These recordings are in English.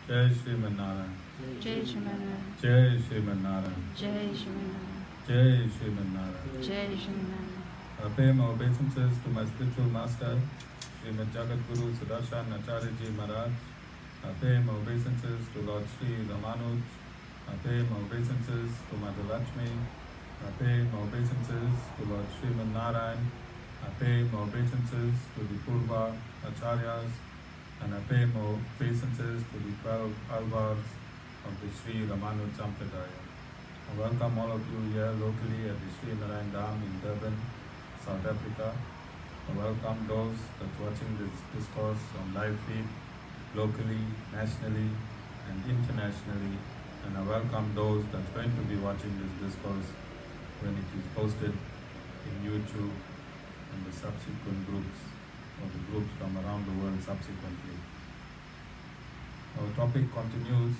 Jai Shriman Narayan. Jai Shriman Narayan. Jai Shriman Narayan. Jai Shriman Narayan. Jai Shriman Narayan. Jai Shriman Narayan. I pay my obeisances to my spiritual master, Srimad Jagat Guru Sudarshan Acharyaji Maharaj. I pay my obeisances to Lord Sri Ramanuj. I pay my obeisances to Mother Lakshmi. I pay my obeisances to Lord Sriman Narayan. I pay my obeisances to the Purva Acharyas. And I pay my obeisances to the 12 alvars of the Sri Ramanuj Sampradaya. I welcome all of you here locally at the Sri Narayan Dham in Durban, South Africa. I welcome those that are watching this discourse on live feed locally, nationally and internationally. And I welcome those that are going to be watching this discourse when it is posted in YouTube and the subsequent groups or the groups from around the world subsequently. Our topic continues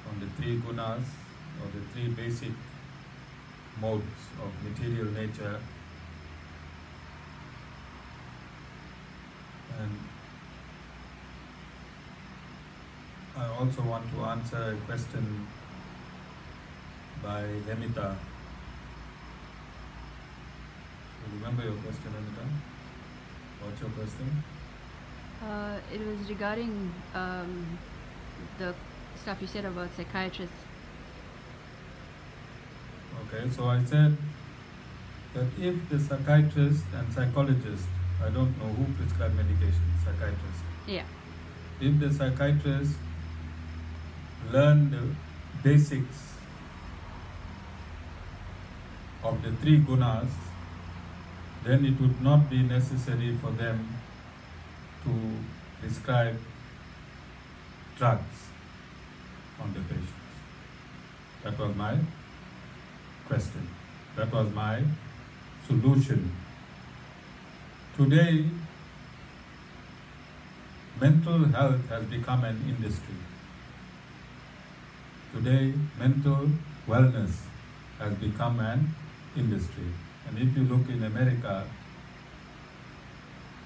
on the three gunas or the three basic modes of material nature, and I also want to answer a question by Hemiata. You remember your question, Hemiata? What's your question? It was regarding the stuff you said about psychiatrists. Okay, so I said that if the psychiatrist and psychologist, I don't know who prescribe medication, psychiatrist. Yeah. If the psychiatrist learn the basics of the three gunas, then it would not be necessary for them to prescribe drugs on the patients. That was my question. That was my solution. Today, mental health has become an industry. Today, mental wellness has become an industry. And if you look in America,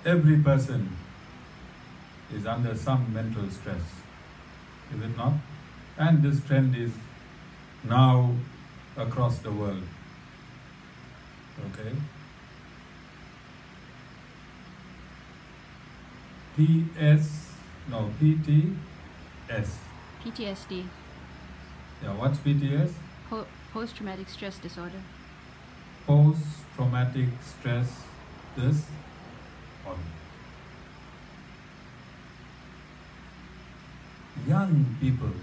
every person is under some mental stress, is it not? And this trend is now across the world. Okay? PTS. PTSD. Yeah, what's PTS? Post-traumatic stress disorder. Post-traumatic stress disorder. Young people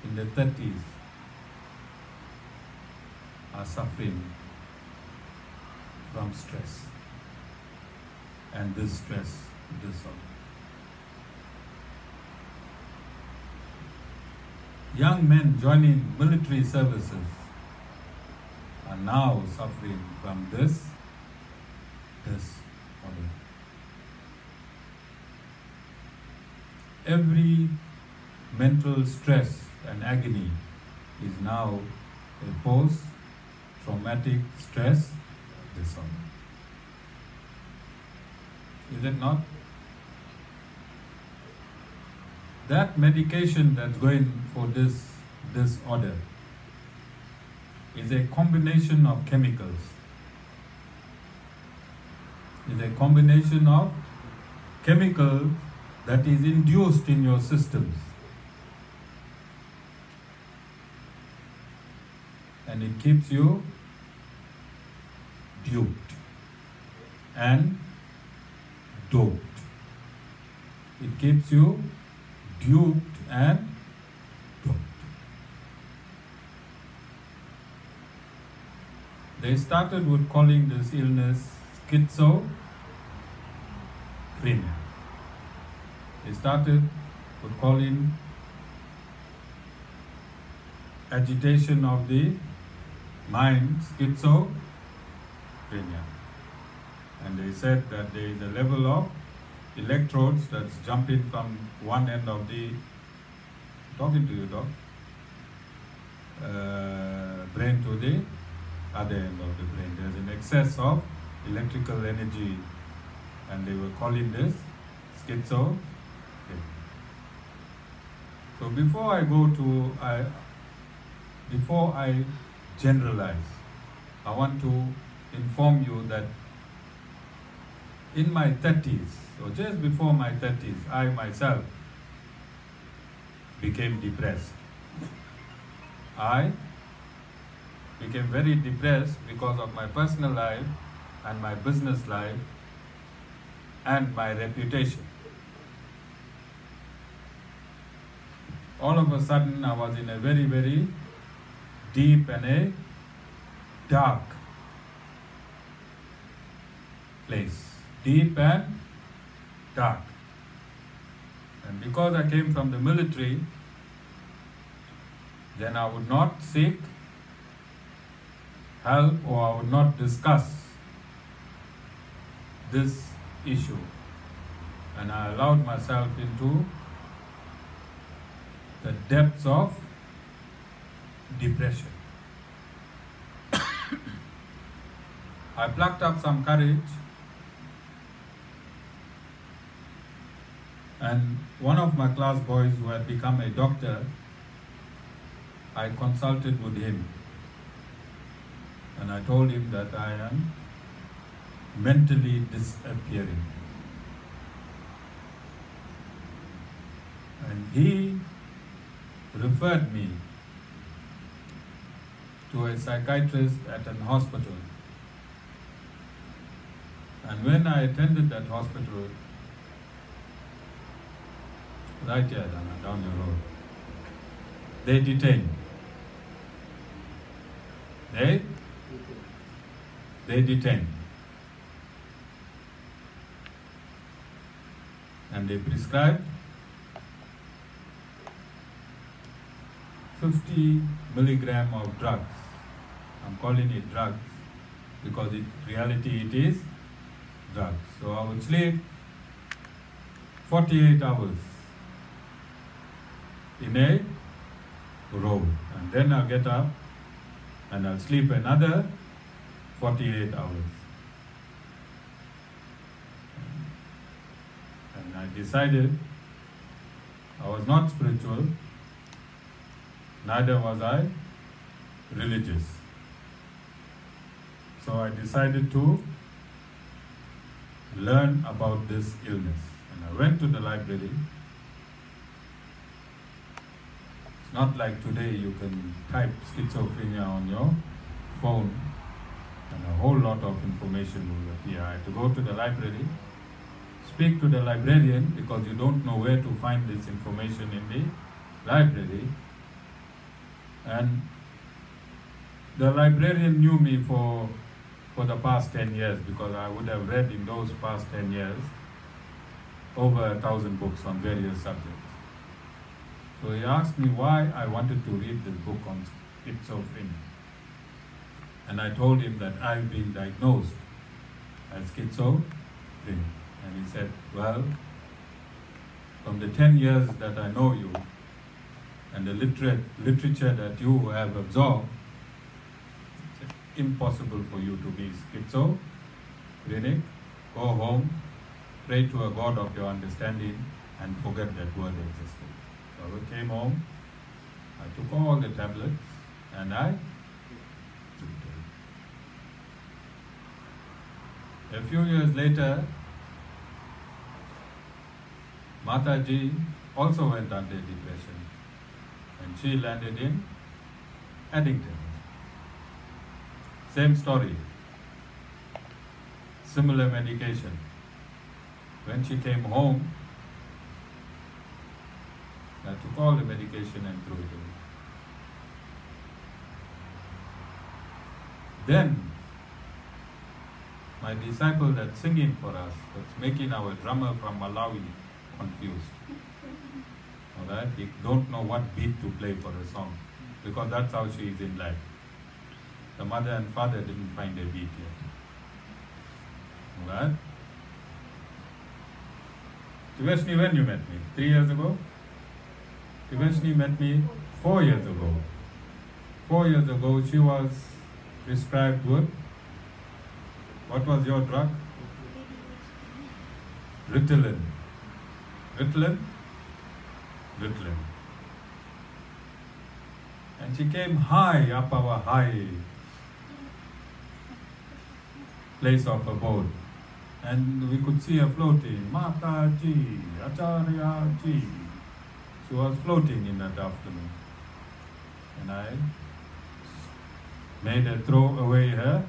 in the 30s are suffering from stress and this stress disorder. Young men joining military services are now suffering from this disorder. Every mental stress and agony is now a post-traumatic stress disorder. Is it not? That medication that's going for this disorder is a combination of chemicals. Is a combination of chemicals that is induced in your systems. And it keeps you duped and doped. It keeps you duped and doped. They started with calling this illness schizophrenia. They started with calling agitation of the mind schizophrenia. And they said that there is a level of electrodes that's jumping from one end of the, talking to you, doc, brain to the other end of the brain. There's an excess of electrical energy and they were calling this schizophrenia. So before I generalize, I want to inform you that in my 30s, or just before my 30s, I myself became depressed. I became very depressed because of my personal life and my business life and my reputation. All of a sudden, I was in a very, very deep and a dark place. Deep and dark. And because I came from the military, then I would not seek help or I would not discuss this issue. And I allowed myself into the depths of depression. I plucked up some courage, and one of my class boys who had become a doctor, I consulted with him, and I told him that I am mentally disappearing. And he referred me to a psychiatrist at an hospital. And when I attended that hospital, right here, down the road, they detained. They detained. And they prescribed 50 milligram of drugs. I'm calling it drugs because in reality it is drugs. So I would sleep 48 hours in a row, and then I'll get up and I'll sleep another 48 hours. And I decided I was not spiritual, neither was I religious. So I decided to learn about this illness. And I went to the library. It's not like today you can type schizophrenia on your phone and a whole lot of information will appear. I had to go to the library, speak to the librarian because you don't know where to find this information in the library. And the librarian knew me for the past 10 years because I would have read in those past 10 years over 1,000 books on various subjects. So he asked me why I wanted to read this book on schizophrenia. And I told him that I've been diagnosed as schizophrenia. And he said, well, from the 10 years that I know you and the literature that you have absorbed, it's impossible for you to be schizophrenic. Go home, pray to a God of your understanding and forget that word existed. So I came home, I took all the tablets and I took them. A few years later, Mataji also went under depression and she landed in Addington. Same story, similar medication. When she came home, I took all the medication and threw it away. Then, my disciple that's singing for us, that's making our drummer from Malawi confused. Alright, he don't know what beat to play for a song because that's how she is in life. The mother and father didn't find a beat yet. Alright? Tivashni, when you met me? 3 years ago? Tivashni met me 4 years ago. 4 years ago, she was prescribed with, what was your drug? Ritalin. Ritalin, Ritalin. And she came high up our high place of abode. And we could see her floating, Mataji, Acharyaji. She was floating in that afternoon. And I made her throw away her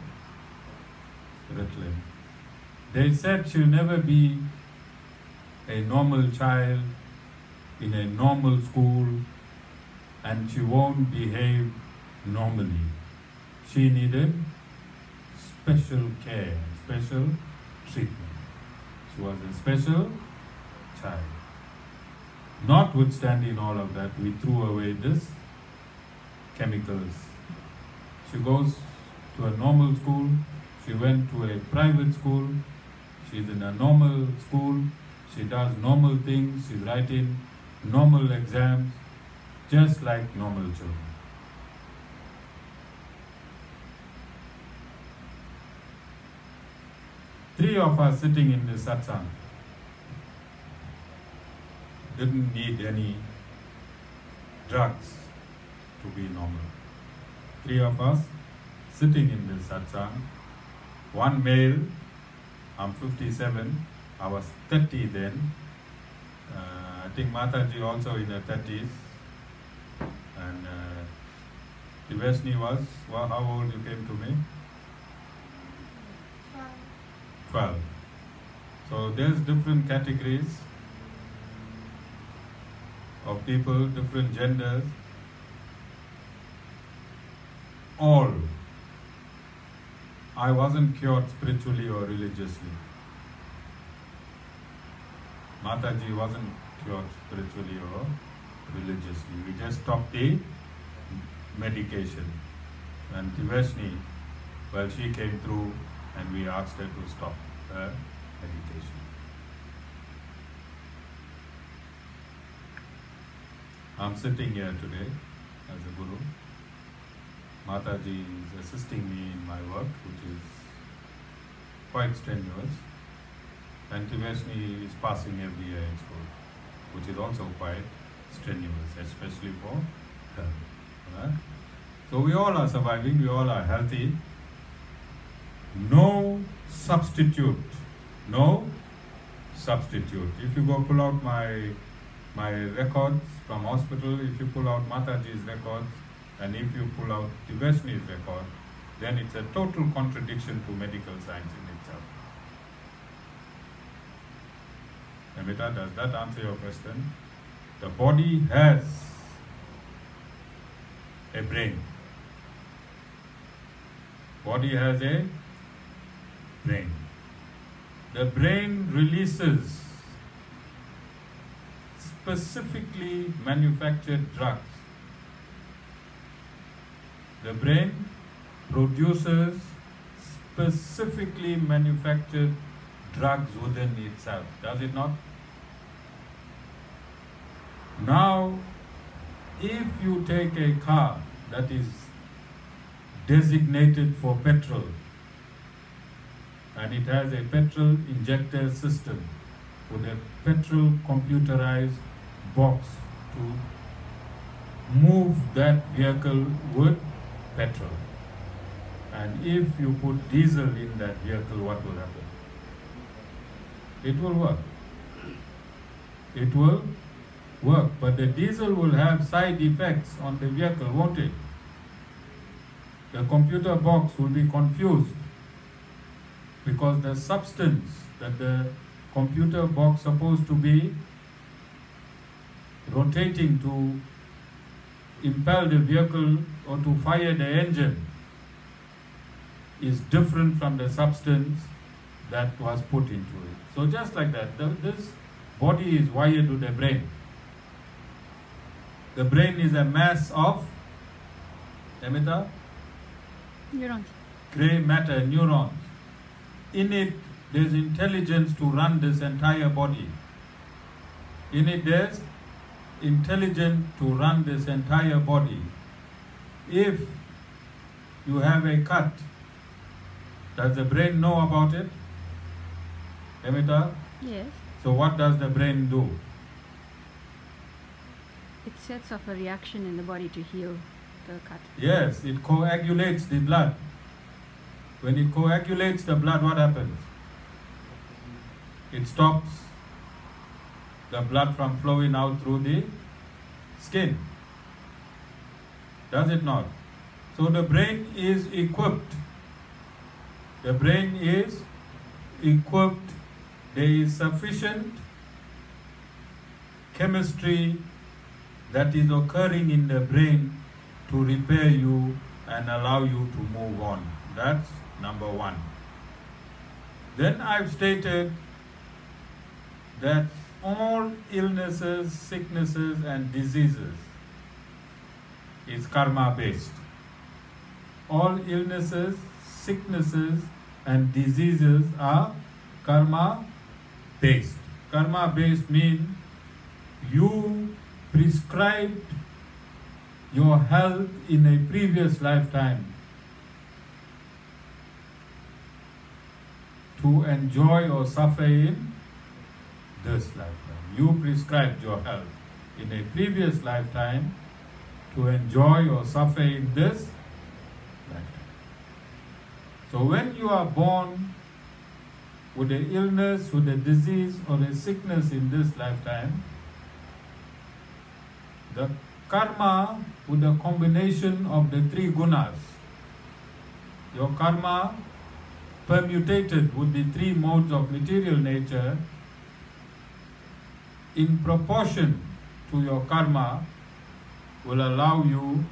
Ritalin. They said she'll never be a normal child in a normal school and she won't behave normally. She needed special care, special treatment. She was a special child. Notwithstanding all of that, we threw away this chemicals. She goes to a normal school. She went to a private school. She's in a normal school. She does normal things. She's writing normal exams, just like normal children. Three of us sitting in this satsang didn't need any drugs to be normal. Three of us sitting in this satsang, one male, I'm 57, I was 30 then, I think Mataji also in her 30s, and Tivesni was, well, how old you came to me? 12. So there's different categories of people, different genders, all. I wasn't cured spiritually or religiously. Mataji wasn't cured spiritually or religiously. We just stopped the medication. And Tivesni, well, she came through and we asked her to stop her medication. I'm sitting here today as a guru. Mataji is assisting me in my work, which is quite strenuous. And Tivesni is passing every year in school, which is also quite strenuous, especially for her. Right? So we all are surviving, we all are healthy. No substitute. No substitute. If you go pull out my records from hospital, if you pull out Mataji's records, and if you pull out Tivesni's record, then it's a total contradiction to medical science in itself. Hemiata, does that answer your question? The body has a brain. Body has a brain. The brain releases specifically manufactured drugs. The brain produces specifically manufactured drugs within itself, does it not? Now, if you take a car that is designated for petrol and it has a petrol injector system with a petrol computerized box to move that vehicle with petrol, and if you put diesel in that vehicle, what will happen? It will work. It will work, but the diesel will have side effects on the vehicle, won't it? The computer box will be confused because the substance that the computer box supposed to be rotating to impel the vehicle or to fire the engine is different from the substance that was put into it. So just like that, this body is wired to the brain. The brain is a mass of, Hemiata? Neurons. Gray matter, neurons. In it, there's intelligence to run this entire body. In it, there's intelligence to run this entire body. If you have a cut, does the brain know about it? Hemiata? Yes. So what does the brain do? It sets off a reaction in the body to heal the cut. Yes, it coagulates the blood. When it coagulates the blood, what happens? It stops the blood from flowing out through the skin. Does it not? So the brain is equipped. The brain is equipped. There is sufficient chemistry that is occurring in the brain to repair you and allow you to move on. That's number one. Then I've stated that all illnesses, sicknesses and diseases is karma based. All illnesses, sicknesses and diseases are karma based. Karma based means you prescribed your health in a previous lifetime to enjoy or suffer in this lifetime. You prescribed your health in a previous lifetime to enjoy or suffer in this lifetime. So when you are born with an illness, with a disease or a sickness in this lifetime, the karma with the combination of the three gunas, your karma permutated with the three modes of material nature, in proportion to your karma, will allow you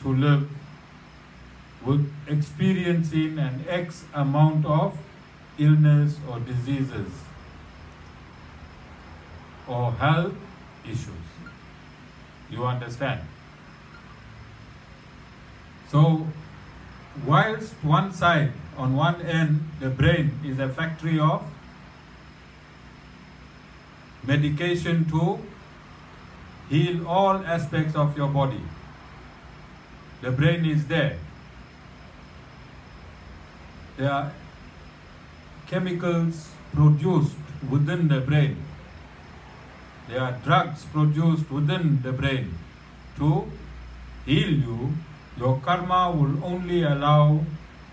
to live with experiencing an X amount of illness or diseases or health issues. You understand? So, whilst one side, on one end, the brain is a factory of medication to heal all aspects of your body. The brain is there. There are chemicals produced within the brain. There are drugs produced within the brain to heal you. Your karma will only allow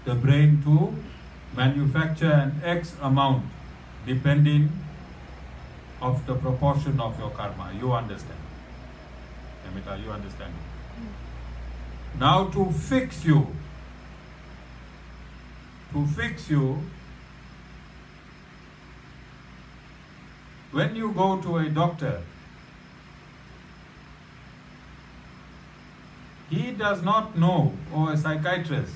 the brain to manufacture an X amount depending of the proportion of your karma. You understand? Hemiata, you understand? Now to fix you, when you go to a doctor, he does not know, or a psychiatrist,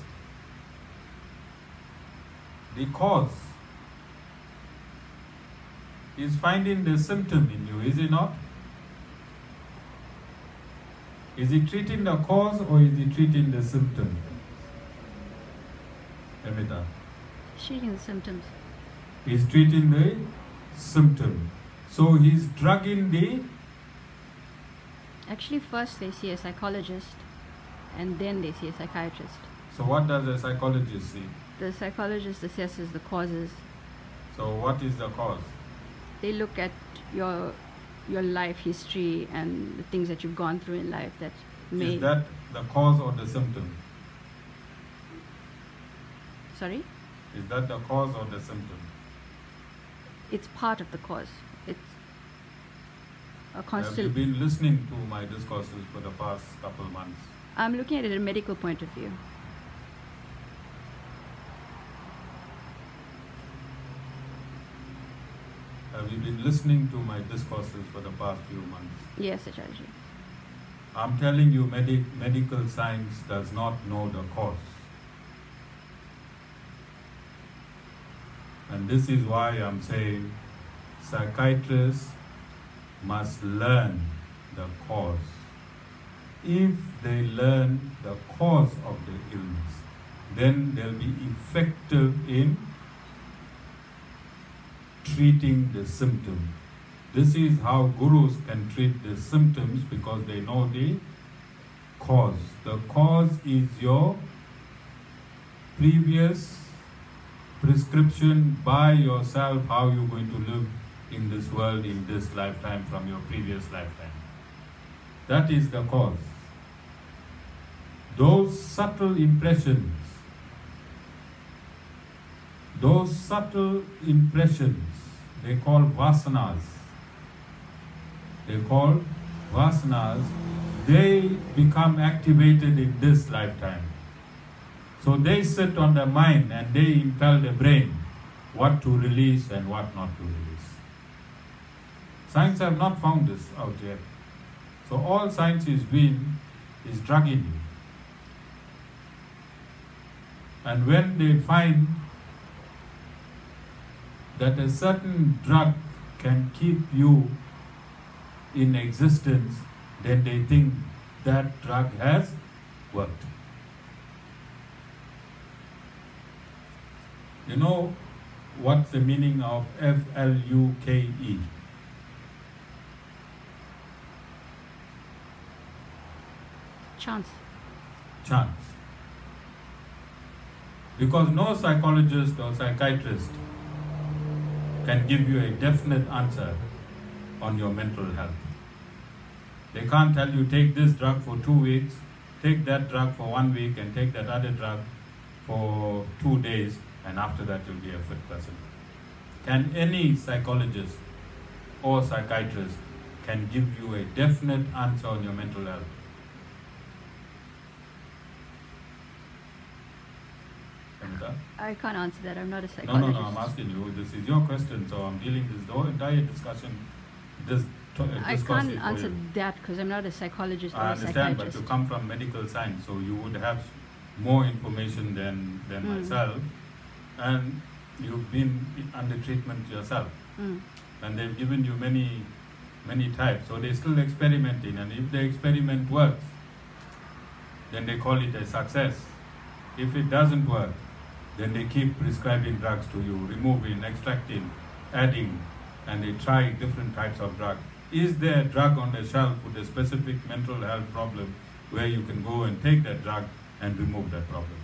the cause. He is finding the symptom in you, is he not? Is he treating the cause or is he treating the symptom? Hemiata. Treating the symptoms. He's treating the symptom. So he's drugging the... Actually, first they see a psychologist and then they see a psychiatrist. So what does a psychologist see? The psychologist assesses the causes. So what is the cause? They look at your life history and the things that you've gone through in life that may... Is that the cause or the symptom? Sorry? Is that the cause or the symptom? It's part of the cause. It's a Have you constant... been listening to my discourses for the past couple of months? I'm looking at it at a medical point of view. Have you been listening to my discourses for the past few months? Yes, Acharyaji. I'm telling you, medical science does not know the cause. And this is why I'm saying psychiatrists must learn the cause. If they learn the cause of the illness, then they'll be effective in treating the symptom. This is how gurus can treat the symptoms, because they know the cause. The cause is your previous prescription by yourself, how you're going to live in this world, in this lifetime, from your previous lifetime. That is the cause. Those subtle impressions, they call vasanas. They become activated in this lifetime. So they sit on the mind and they impel the brain what to release and what not to release. Science have not found this out yet. So all science is doing is drugging you. And when they find that a certain drug can keep you in existence, then they think that drug has worked. You know what's the meaning of FLUKE? Chance. Chance. Because no psychologist or psychiatrist can give you a definite answer on your mental health. They can't tell you take this drug for 2 weeks, take that drug for 1 week, and take that other drug for 2 days, and after that you'll be a fit person. Can any psychologist or psychiatrist can give you a definite answer on your mental health? I can't answer that. I'm not a psychologist. No, I'm asking you. This is your question, so I'm dealing this the whole entire discussion. I can't answer that because I'm not a psychologist or a psychiatrist. I understand, but you come from medical science, so you would have more information than myself, and you've been under treatment yourself, and they've given you many types. So they're still experimenting, and if the experiment works, then they call it a success. If it doesn't work, then they keep prescribing drugs to you, removing, extracting, adding, and they try different types of drugs. Is there a drug on the shelf with a specific mental health problem where you can go and take that drug and remove that problem?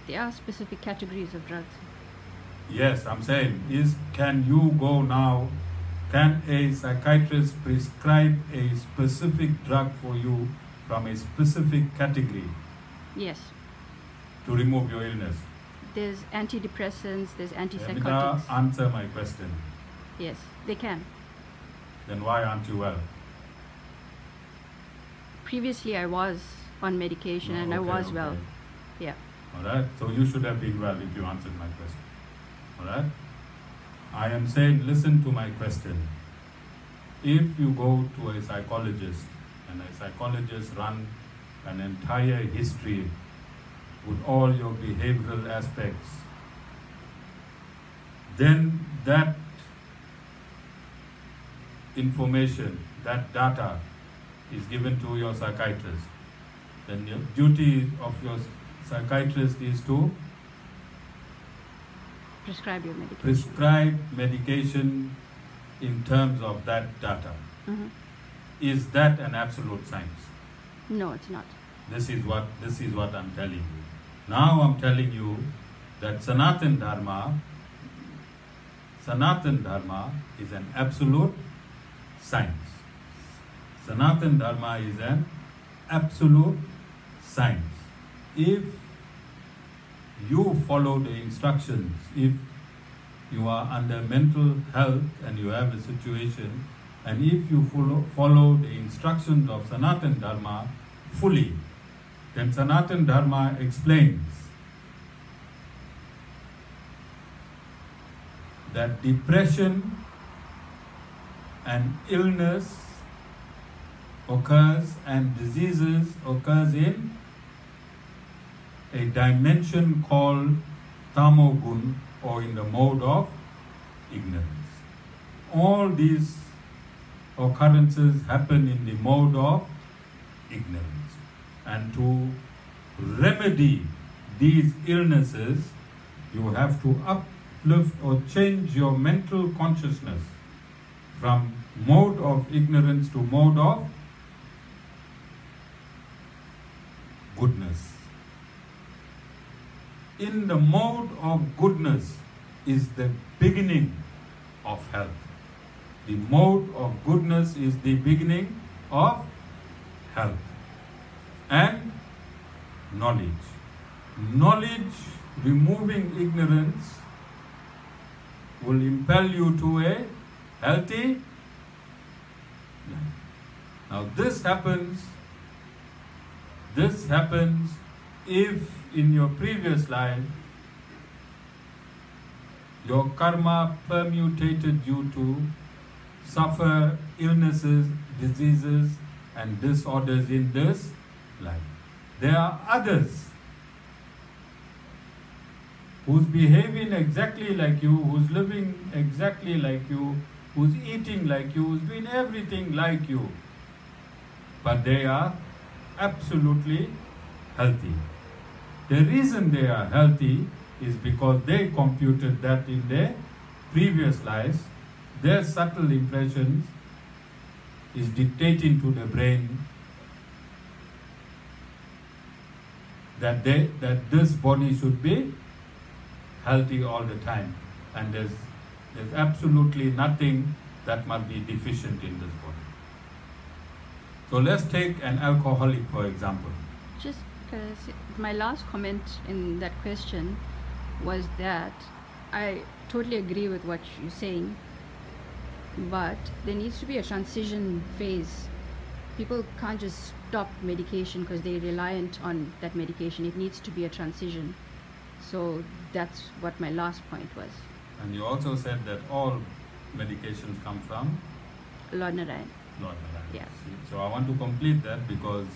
There are specific categories of drugs. Yes, I'm saying, can you go now, can a psychiatrist prescribe a specific drug for you from a specific category? Yes. To remove your illness? There's antidepressants, there's antipsychotics. Answer my question. Yes, they can. Then why aren't you well? Previously I was on medication and I was well. Yeah. Alright, so you should have been well if you answered my question. Alright? I am saying, listen to my question. If you go to a psychologist and a psychologist runs an entire history with all your behavioral aspects, then that information, that data is given to your psychiatrist. Then the duty of your psychiatrist is to prescribe your medication. Prescribe medication in terms of that data. Is that an absolute science? No, it's not. This is what I'm telling you. Now I'm telling you that Sanatan Dharma is an absolute science. Sanatan Dharma is an absolute science. If you follow the instructions, if you are under mental health and you have a situation, and if you follow the instructions of Sanatan Dharma fully, then Sanatan Dharma explains that depression and illness occurs and diseases occurs in a dimension called Tamogun, or in the mode of ignorance. All these occurrences happen in the mode of ignorance. And to remedy these illnesses, you have to uplift or change your mental consciousness from mode of ignorance to mode of goodness. In the mode of goodness is the beginning of health. The mode of goodness is the beginning of health and knowledge. Knowledge, removing ignorance, will impel you to a healthy life. Now this happens if in your previous life your karma permutated you to suffer illnesses, diseases and disorders in this life. There are others who's behaving exactly like you, who's living exactly like you, who's eating like you, who's doing everything like you, but they are absolutely healthy. The reason they are healthy is because they computed that in their previous lives, their subtle impressions is dictating to the brain that this body should be healthy all the time, and there's absolutely nothing that must be deficient in this body. So let's take an alcoholic for example. Just my last comment in that question was that I totally agree with what you're saying, but there needs to be a transition phase. People can't just stop medication because they're reliant on that medication. It needs to be a transition. So that's what my last point was. And you also said that all medications come from Lord Narayan. Lord Narayan. Yeah. So I want to complete that because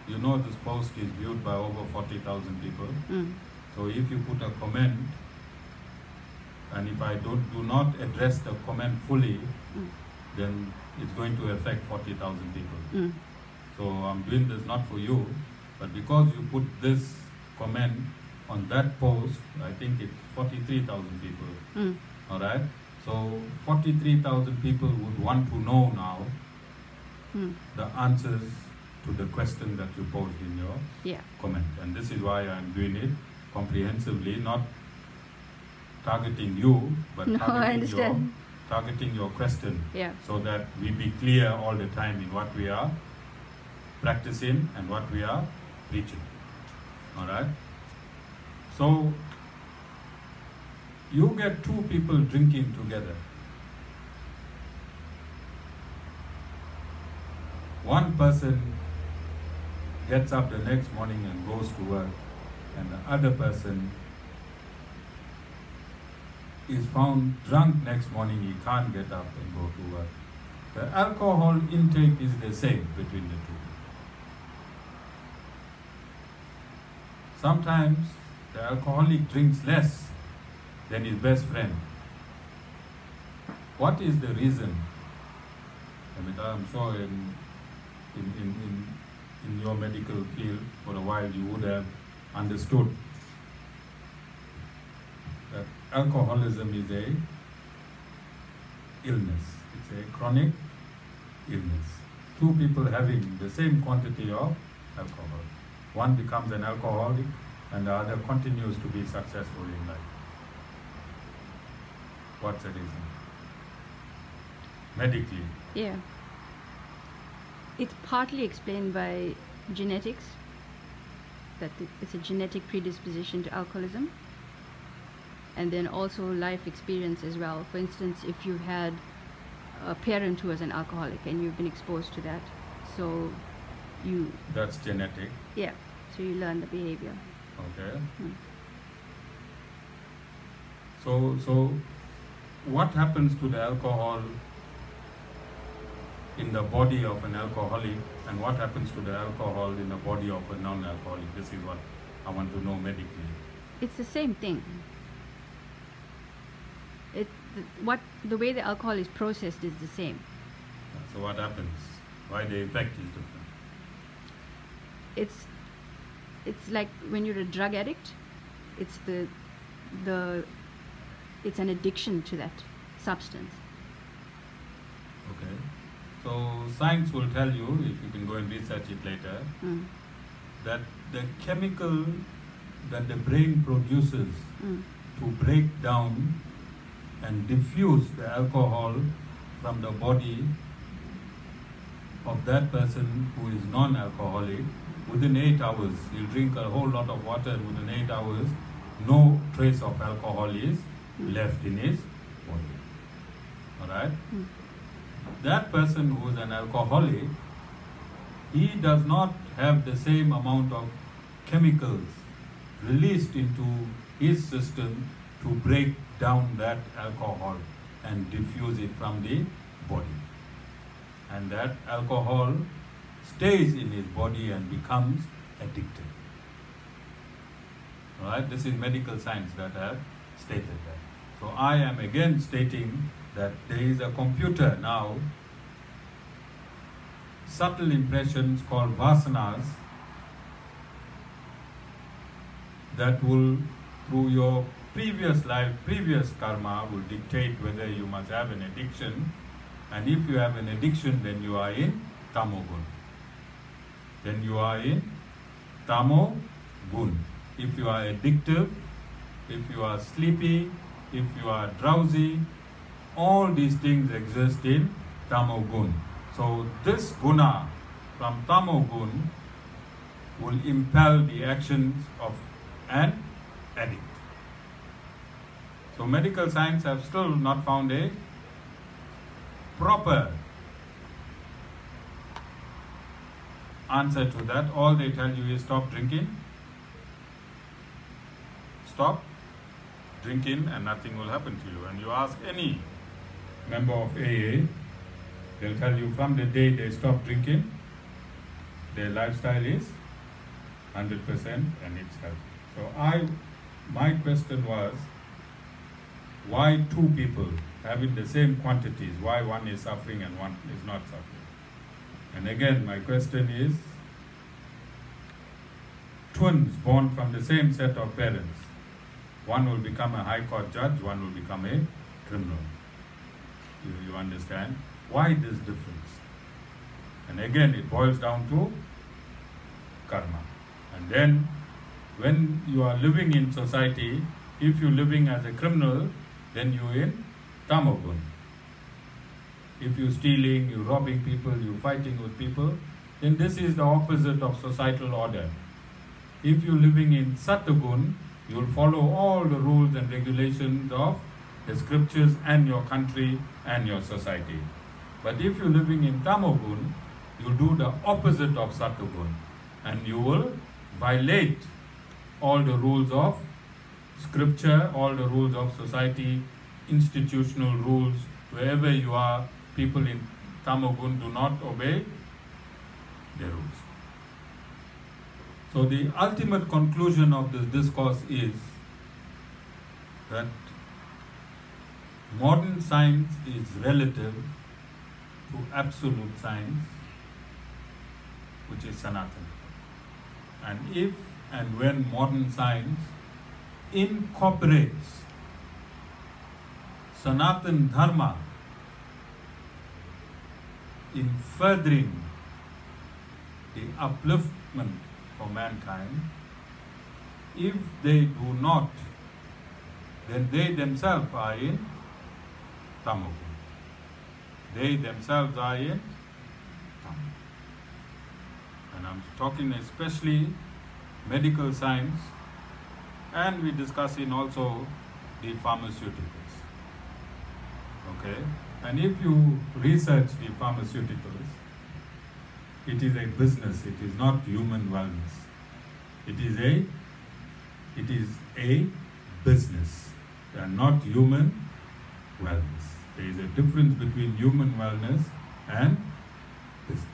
you know this post is viewed by over 40,000 people. So if you put a comment and if I do not address the comment fully, then it's going to affect 40,000 people. So I'm doing this not for you, but because you put this comment on that post, I think it's 43,000 people. All right? So 43,000 people would want to know now the answers to the question that you posed in your comment. And this is why I'm doing it comprehensively, not targeting you, but targeting your question, so that we be clear all the time in what we are practicing and what we are preaching. All right? So, you get two people drinking together. One person gets up the next morning and goes to work, and the other person is found drunk next morning, he can't get up and go to work. The alcohol intake is the same between the two. Sometimes the alcoholic drinks less than his best friend. What is the reason? I'm sure in your medical field for a while you would have understood that alcoholism is a illness. It's a chronic illness. Two people having the same quantity of alcohol. One becomes an alcoholic and the other continues to be successful in life. What's the reason? Medically. Yeah. It's partly explained by genetics, that it's a genetic predisposition to alcoholism, and then also life experience as well. For instance, if you had a parent who was an alcoholic and you've been exposed to that, so you... That's genetic. Yeah, so you learn the behavior. Okay. So what happens to the alcohol in the body of an alcoholic, and what happens to the alcohol in the body of a non-alcoholic? This is what I want to know medically. It's the same thing. The way the alcohol is processed is the same. So what happens? Why the effect is different? It's like when you're a drug addict, it's it's an addiction to that substance. Okay. So science will tell you, if you can go and research it later, that the chemical that the brain produces to break down and diffuse the alcohol from the body of that person who is non-alcoholic, within 8 hours, he'll drink a whole lot of water, and within 8 hours, no trace of alcohol is left in his body. Alright? That person who is an alcoholic, he does not have the same amount of chemicals released into his system to break down that alcohol and diffuse it from the body. And that alcohol stays in his body and becomes addictive. Right? This is medical science that have stated that. So I am again stating that there is a computer now, subtle impressions called vasanas, that will, through your previous life, previous karma, will dictate whether you must have an addiction. And if you have an addiction, then you are in tamogun. Then you are in tamogun. If you are addictive, if you are sleepy, if you are drowsy, all these things exist in tamogun. So this guna from tamogun will impel the actions of an addict. So medical science have still not found a proper answer to that. All they tell you is stop drinking, stop drinking, and nothing will happen to you. And you ask any member of AA, they'll tell you from the day they stop drinking, their lifestyle is 100% and it's healthy. So my question was, why two people having the same quantities, why one is suffering and one is not suffering? And again, my question is, twins born from the same set of parents, one will become a high court judge, one will become a criminal. You understand? Why this difference? And again, it boils down to karma. And then, when you are living in society, if you're living as a criminal, then you're in tamogun. If you're stealing, you're robbing people, you're fighting with people, then this is the opposite of societal order. If you're living in satagun, you'll follow all the rules and regulations of the scriptures and your country and your society. But if you're living in tamogun, you'll do the opposite of satagun, and you will violate all the rules of scripture, all the rules of society, institutional rules. Wherever you are, people in tamogun do not obey the rules. So the ultimate conclusion of this discourse is that modern science is relative to absolute science, which is Sanatana. And if and when modern science incorporates Sanatana Dharma in furthering the upliftment for mankind, if they do not, then they themselves are in tamogun. They themselves are in tamogun. And I'm talking especially medical science, and we're discussing also the pharmaceuticals. Okay? And if you research the pharmaceuticals, it is a business, it is not human wellness. It is a business and not human wellness. There is a difference between human wellness and business.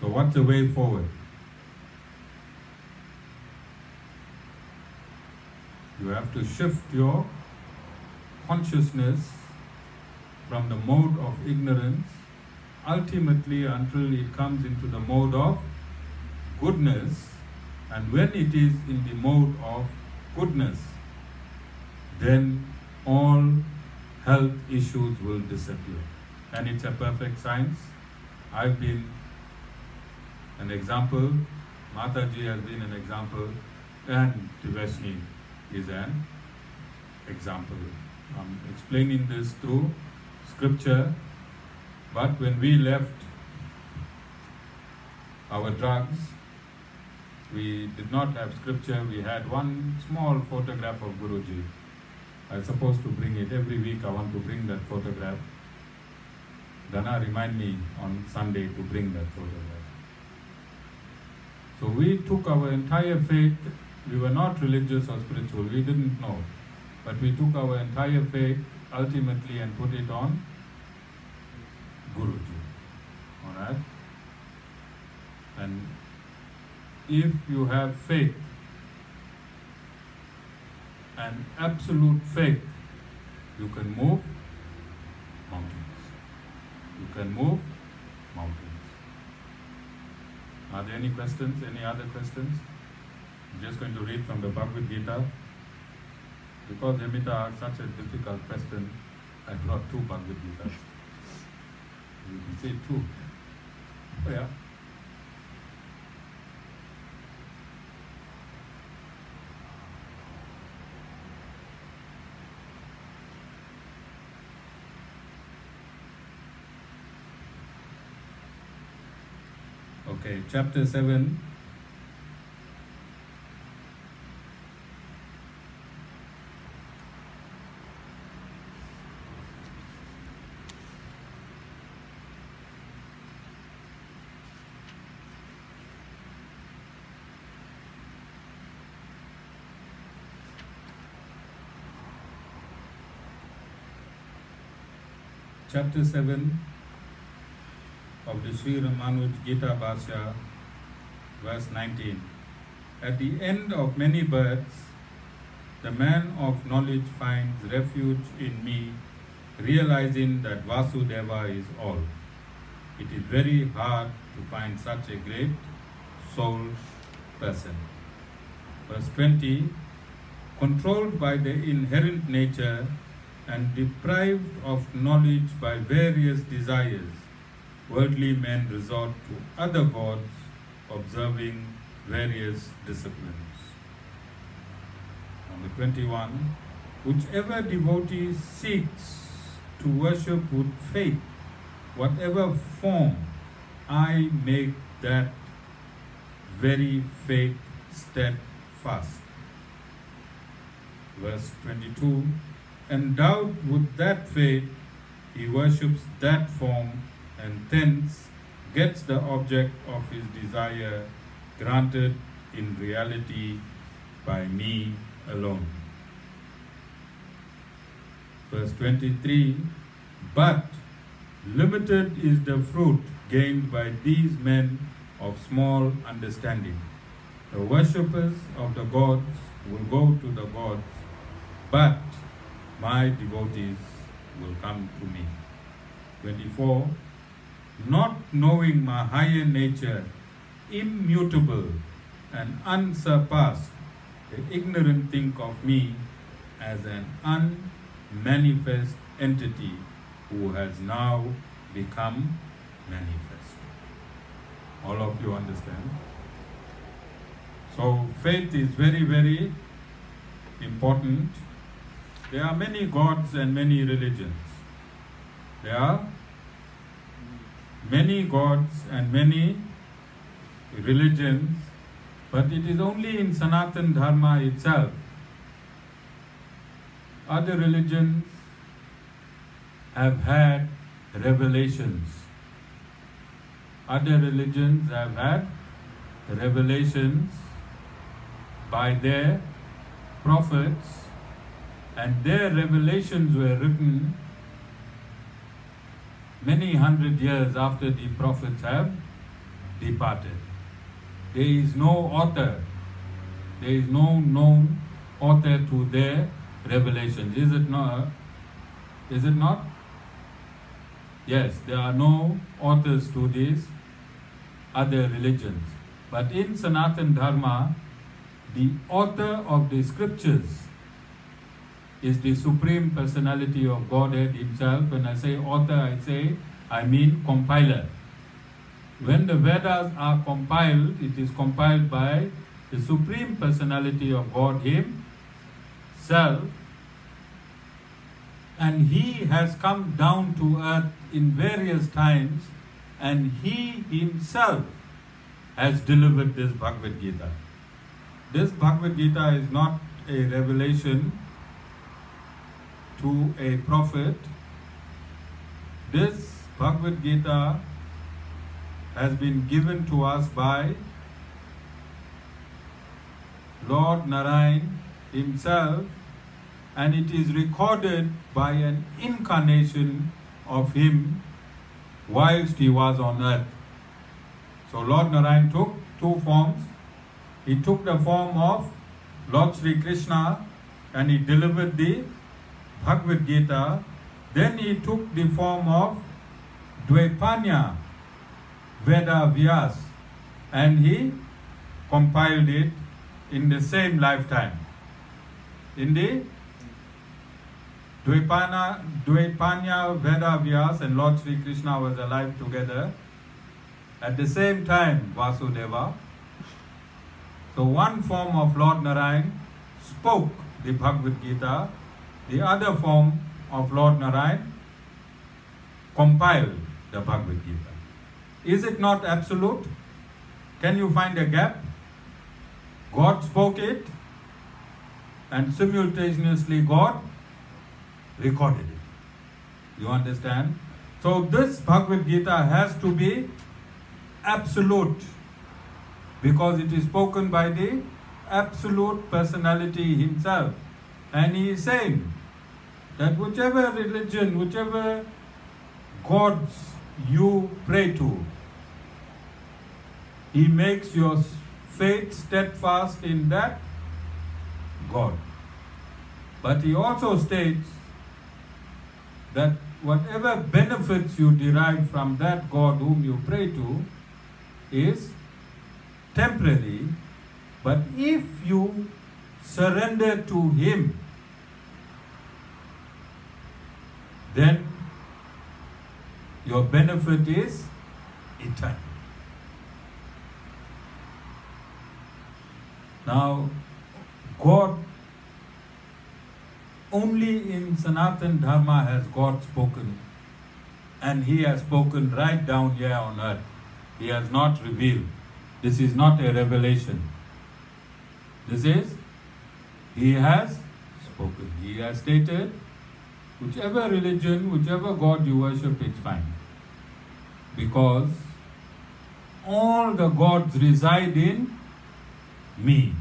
So what's the way forward? You have to shift your consciousness from the mode of ignorance ultimately until it comes into the mode of goodness. And when it is in the mode of goodness, then all health issues will disappear. And it's a perfect science. I've been an example, Mataji has been an example, and Tivashni is an example I'm explaining this through scripture, but when we left our drugs, we did not have scripture. We had one small photograph of Guruji. I was supposed to bring it. Every week I want to bring that photograph. Dana remind me on Sunday to bring that photograph. So we took our entire faith. We were not religious or spiritual. We didn't know. But we took our entire faith ultimately and put it on Guruji. Alright? And if you have faith, and absolute faith, you can move mountains. You can move mountains. Are there any questions? Any other questions? I'm just going to read from the Bhagavad Gita. Because Hemiata asked such a difficult question, I brought two Bhagavad Gitas. You can say two. Oh yeah. Okay, chapter 7. Chapter 7 of the Sri Ramanuj Gita Bhashya, verse 19. At the end of many births, the man of knowledge finds refuge in me, realizing that Vasudeva is all. It is very hard to find such a great soul person. Verse 20. Controlled by the inherent nature and deprived of knowledge by various desires, worldly men resort to other gods, observing various disciplines. Number 21. Whichever devotee seeks to worship with faith, whatever form, I make that very faith steadfast. Verse 22. Endowed with that faith, he worships that form and thence gets the object of his desire granted in reality by me alone. Verse 23. But limited is the fruit gained by these men of small understanding. The worshippers of the gods will go to the gods, but my devotees will come to me. 24. Not knowing my higher nature, immutable and unsurpassed, the ignorant think of me as an unmanifest entity who has now become manifest. All of you understand? So faith is very, very important. There are many gods and many religions. There are many gods and many religions, but it is only in Sanatana Dharma itself. Other religions have had revelations. Other religions have had revelations by their prophets, and their revelations were written many hundred years after the prophets have departed. There is no author, there is no known author to their revelations. Is it not? Is it not? Yes, there are no authors to these other religions. But in Sanatana Dharma, the author of the scriptures is the Supreme Personality of Godhead Himself. When I say author, I mean compiler. When the Vedas are compiled, it is compiled by the Supreme Personality of God Himself, And he has come down to earth in various times, and he himself has delivered this Bhagavad Gita. This Bhagavad Gita is not a revelation to a prophet. This Bhagavad Gita has been given to us by Lord Narayan himself, and it is recorded by an incarnation of him whilst he was on earth. So Lord Narayan took two forms. He took the form of Lord Sri Krishna and he delivered the Bhagavad Gita. Then he took the form of Dvaipanya Veda Vyas and he compiled it in the same lifetime. In the Dvaipanya Veda Vyas and Lord Sri Krishna was alive together at the same time, Vasudeva. So one form of Lord Narayan spoke the Bhagavad Gita, the other form of Lord Narayan compiled the Bhagavad Gita. Is it not absolute? Can you find a gap? God spoke it and simultaneously God recorded it. You understand? So this Bhagavad Gita has to be absolute because it is spoken by the absolute personality himself. And he is saying that whichever religion, whichever gods you pray to, he makes your faith steadfast in that God. But he also states that whatever benefits you derive from that God whom you pray to is temporary, but if you surrender to him, then your benefit is eternal. Now, God, only in Sanatana Dharma has God spoken, and he has spoken right down here on earth. He has not revealed. This is not a revelation. This is, he has spoken. He has stated, whichever religion, whichever God you worship, it's fine. Because all the gods reside in me.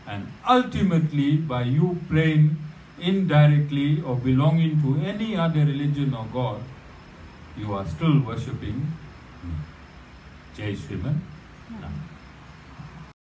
And ultimately, by you praying indirectly or belonging to any other religion or God, you are still worshipping me. Jai Shriman.